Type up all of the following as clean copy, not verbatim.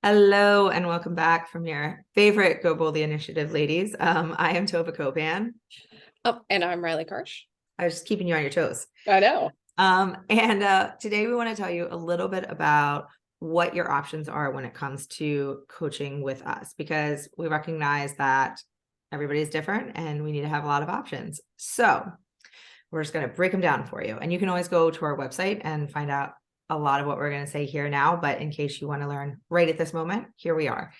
Hello and welcome back from your favorite Go Boldly Initiative ladies. I am Tova Kopan. Oh, and I'm Riley Karsh. I was just keeping you on your toes. I know. And today we want to tell you a little bit about what your options are when it comes to coaching with us, because we recognize that everybody's different and we need to have a lot of options. So we're just going to break them down for you. And you can always go to our website and find out a lot of what we're going to say here now. But in case you want to learn right at this moment, here we are.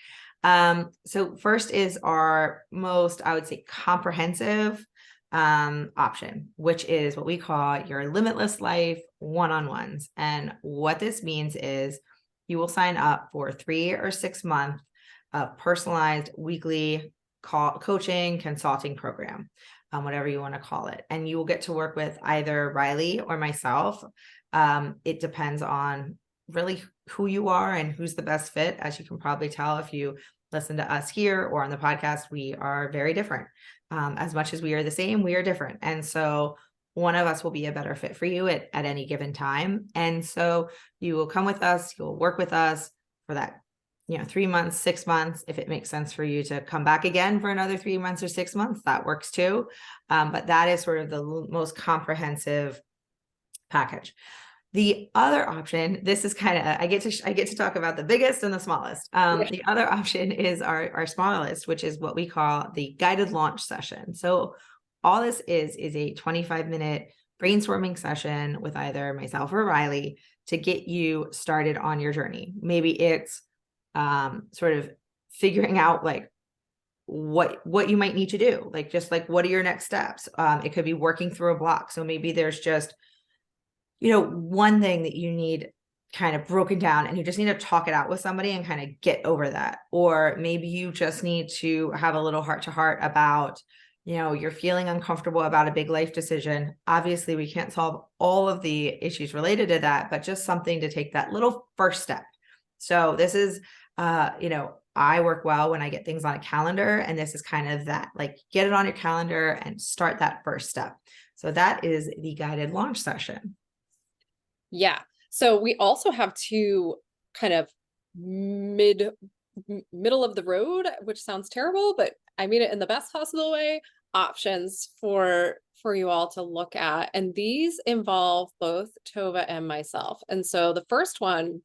So first is our most, I would say, comprehensive option, which is what we call your Limitless Life one-on-ones. And what this means is you will sign up for 3 or 6 months of personalized weekly coaching consulting program, whatever you want to call it. And you will get to work with either Riley or myself. It depends on really who you are and who's the best fit. As you can probably tell, if you listen to us here or on the podcast, we are very different. As much as we are the same, we are different. And so one of us will be a better fit for you at any given time. And so you will come with us, you'll work with us for that 3 months, 6 months. If it makes sense for you to come back again for another 3 months or 6 months, that works too. But that is sort of the most comprehensive package. The other option, this is kind of, I get to talk about the biggest and the smallest. The other option is our smallest, which is what we call the guided launch session. So all this is a 25-minute brainstorming session with either myself or Riley to get you started on your journey. Maybe it's sort of figuring out like what you might need to do, like what are your next steps. It could be working through a block. So maybe there's just one thing that you need kind of broken down and you just need to talk it out with somebody and kind of get over that. Or maybe you just need to have a little heart to heart about, you're feeling uncomfortable about a big life decision. Obviously, we can't solve all of the issues related to that, but just something to take that little first step. So this is, I work well when I get things on a calendar, and this is kind of that, like, get it on your calendar and start that first step. So that is the guided launch session. Yeah. So we also have two kind of middle of the road, which sounds terrible, but I mean it in the best possible way, options for you all to look at. And these involve both Tova and myself. And so the first one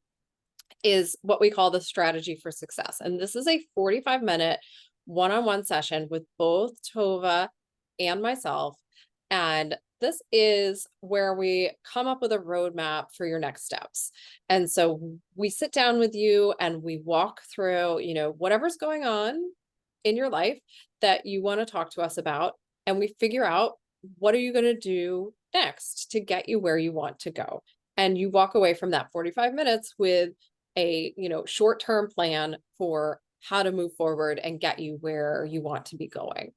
is what we call the strategy for success. And this is a 45-minute one-on-one session with both Tova and myself. And this is where we come up with a roadmap for your next steps. And so we sit down with you and we walk through, whatever's going on in your life that you want to talk to us about. And we figure out, what are you going to do next to get you where you want to go? And you walk away from that 45 minutes with a, short-term plan for how to move forward and get you where you want to be going.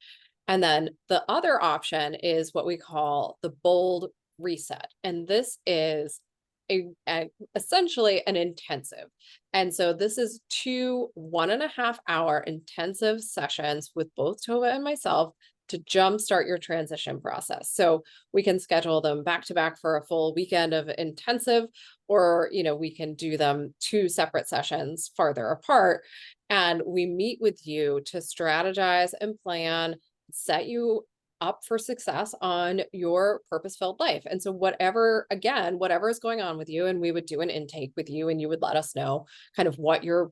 And then the other option is what we call the bold reset. And this is essentially an intensive. And so this is 2 1.5-hour intensive sessions with both Tova and myself to jumpstart your transition process. So we can schedule them back to back for a full weekend of intensive, or, we can do them 2 separate sessions farther apart. And we meet with you to strategize and plan, set you up for success on your purpose-filled life. And so whatever is going on with you, and we would do an intake with you and you would let us know kind of what your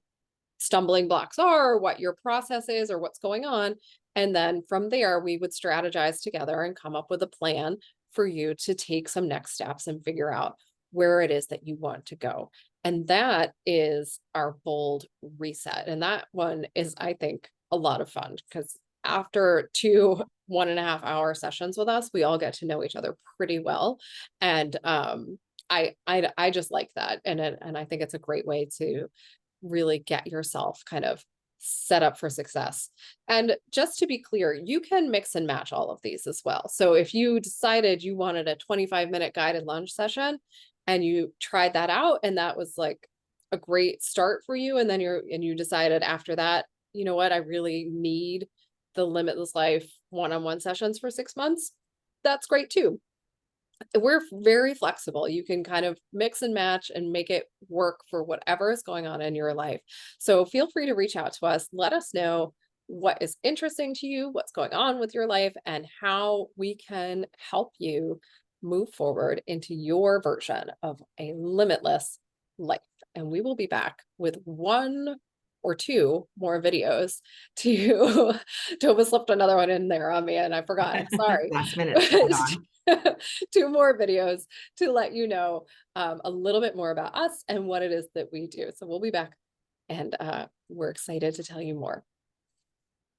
stumbling blocks are, what your process is, or what's going on. And then from there, we would strategize together and come up with a plan for you to take some next steps and figure out where it is that you want to go. And that is our bold reset. And that one is, I think, a lot of fun, because after 2 1.5-hour sessions with us, we all get to know each other pretty well. And I just like that. And I think it's a great way to really get yourself kind of set up for success. And just to be clear, you can mix and match all of these as well. So if you decided you wanted a 25-minute guided lunch session and you tried that out and that was like a great start for you, and then you decided after that, you know what, I really need the Limitless Life one-on-one sessions for 6 months, that's great too. we're very flexible. You can kind of mix and match and make it work for whatever is going on in your life. So feel free to reach out to us. Let us know what is interesting to you, what's going on with your life, and how we can help you move forward into your version of a limitless life. And we will be back with one or two more videos to Tova slipped another one in there on me and I forgot. Sorry. Last minute, spot on. Two more videos to let you know a little bit more about us and what it is that we do. So we'll be back and we're excited to tell you more.